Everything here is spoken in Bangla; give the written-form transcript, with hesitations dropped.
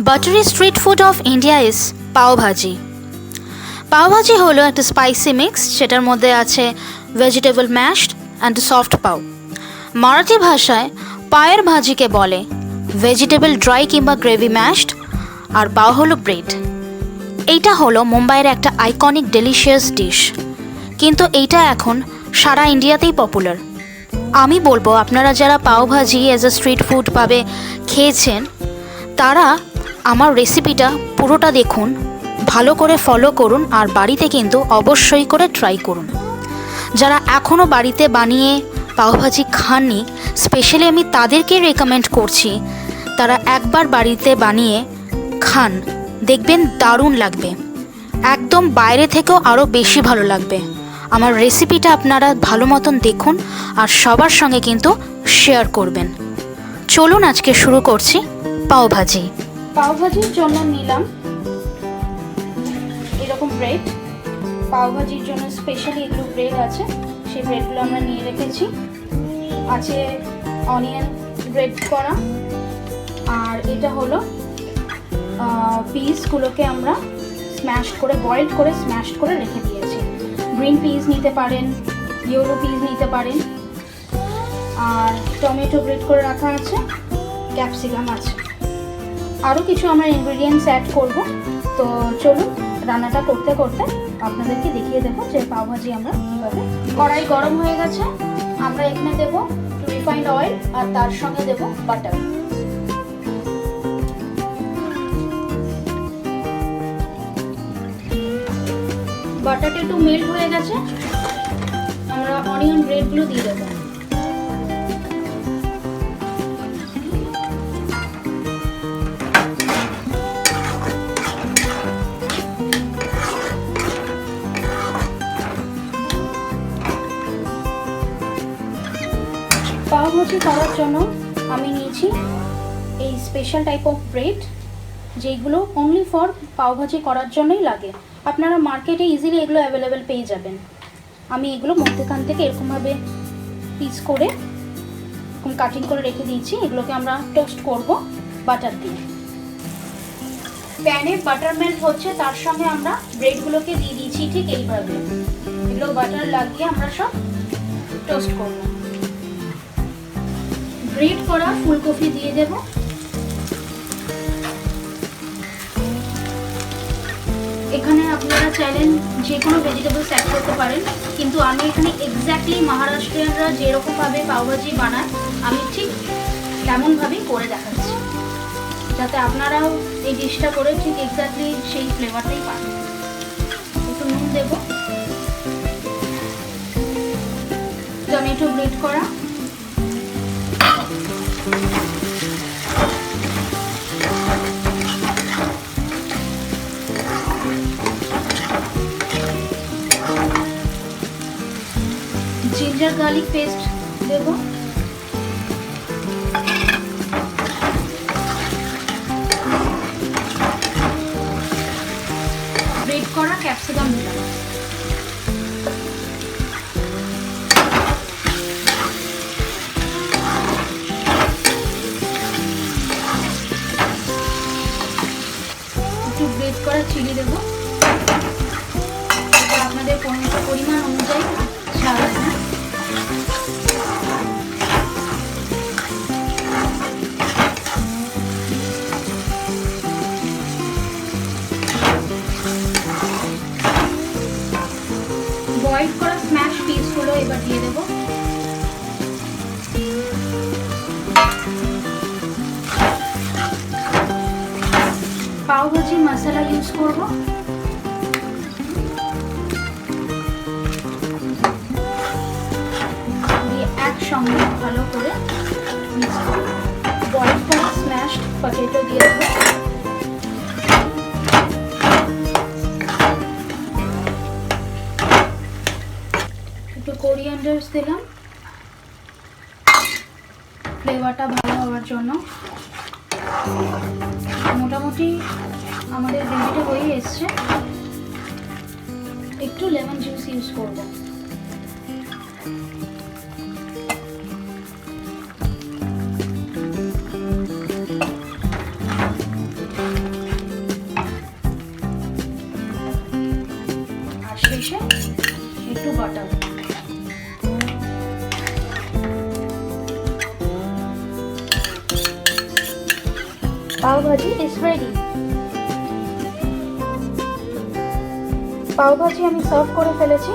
Buttery street food of India is Pav Bhaji. Pav Bhaji হলো একটা স্পাইসি মিক্স যেটার মধ্যে আছে ভেজিটেবল ম্যাশড অ্যান্ড সফট পাও। মারাঠি ভাষায় পায়ের ভাজিকে বলে ভেজিটেবল ড্রাই কিংবা গ্রেভি ম্যাশড, আর পাও হলো ব্রেড। এইটা হলো মুম্বাইয়ের একটা আইকনিক ডেলিশিয়াস ডিশ, কিন্তু এইটা এখন সারা ইন্ডিয়াতেই পপুলার। আমি বলবো আপনারা যারা পাও ভাজি অ্যাজ আ স্ট্রিট ফুড ভাবে খেয়েছেন তারা আমার রেসিপিটা পুরোটা দেখুন, ভালো করে ফলো করুন, আর বাড়িতে কিন্তু অবশ্যই করে ট্রাই করুন। যারা এখনও বাড়িতে বানিয়ে পাওভাজি খাননি, স্পেশালি আমি তাদেরকে রেকমেন্ড করছি তারা একবার বাড়িতে বানিয়ে খান, দেখবেন দারুণ লাগবে, একদম বাইরে থেকেও আরও বেশি ভালো লাগবে। আমার রেসিপিটা আপনারা ভালো মতন দেখুন আর সবার সঙ্গে কিন্তু শেয়ার করবেন। চলুন আজকে শুরু করছি পাওভাজি। পাওভাজির জন্য নিলাম এরকম ব্রেড। পাওভাজির জন্য স্পেশালি এগুলো ব্রেড আছে, সেই ব্রেডগুলো আমরা নিয়ে রেখেছি। আছে অনিয়ন ব্রেড করা, আর এটা হলো পিসগুলোকে আমরা স্ম্যাশ করে বয়েলড করে স্ম্যাশ করে রেখে দিয়েছি। গ্রিন পিস নিতে পারেন, ইয়েলো পিস নিতে পারেন, আর টমেটো ব্রেড করে রাখা আছে, ক্যাপসিকাম আছে, আরও কিছু আমরা ইনগ্রিডিয়েন্টস অ্যাড করব। তো চলুন রান্নাটা করতে করতে আপনাদেরকে দেখিয়ে দেবো যে পাওভাজি আমরা কীভাবে। কড়াই গরম হয়ে গেছে, আমরা এখানে দেবো রিফাইন্ড অয়েল আর তার সঙ্গে দেবো বাটার। বাটারটা একটু মেল্ট হয়ে গেছে, আমরা অনিয়ন ব্রেডগুলো দিয়ে দেবো। পাওভাজি করার জন্য আমি নিয়েছি এই স্পেশাল টাইপ অফ ব্রেড, যেগুলো অনলি ফর পাওভাজি করার জন্যই লাগে। আপনারা মার্কেটে ইজিলি এগুলো অ্যাভেলেবেল পেয়ে যাবেন। আমি এগুলো মধ্যখান থেকে এরকমভাবে পিস করে এরকম কাটিং করে রেখে দিয়েছি। এগুলোকে আমরা টোস্ট করব বাটার দিয়ে। প্যানে বাটার মেল্ট হচ্ছে, তার সঙ্গে আমরা ব্রেডগুলোকে দিয়ে দিয়েছি ঠিক এইভাবে। এগুলো বাটার লাগিয়ে আমরা সব টোস্ট করব। গ্রেট করা ফুলকপি দিয়ে দেব, এখানে আপনারা চাইলেন যে কোনো ভেজিটেবলস অ্যাড করতে পারেন, কিন্তু আমি এখানে এক্স্যাক্টলি মহারাষ্ট্রিয়ানরা যেরকমভাবে পাওভাজি বানায় আমি ঠিক তেমনভাবেই করে দেখাচ্ছি, যাতে আপনারাও এই ডিশটা করে ঠিক এক্স্যাক্টলি সেই ফ্লেভারটাই পান। একটু নুন দেব, টমেটো গ্রেট করা, জিঞ্জার গার্লিক পেস্ট দেব, গ্রেট করা ক্যাপসিকাম দিলাম, একটু গ্রেট করা চিলি দেব। এটা আপনাদের পরিমাণ অনুযায়ী ঝাল দেবেন। বয়েল করা স্ম্যাশ পিসগুলো এবার দিয়ে দেব। পাওভাজি মশলা ইউজ করব, দিয়ে একসঙ্গে ভালো করে মিক্স করব। বয়েল করা স্ম্যাশড পটেটো দিয়ে দেব, একটু কোরিয়ান্ডারস দিলাম ফ্লেভারটা ভালো হওয়ার জন্য। মোটামুটি আমাদের গ্রেভিটা হয়ে এসছে, একটু লেমন জুস ইউজ করব। শেষে একটু বাটার। পাও ভাজি ইজ রেডি। পাও ভাজি আমি সার্ভ করে ফেলেছি।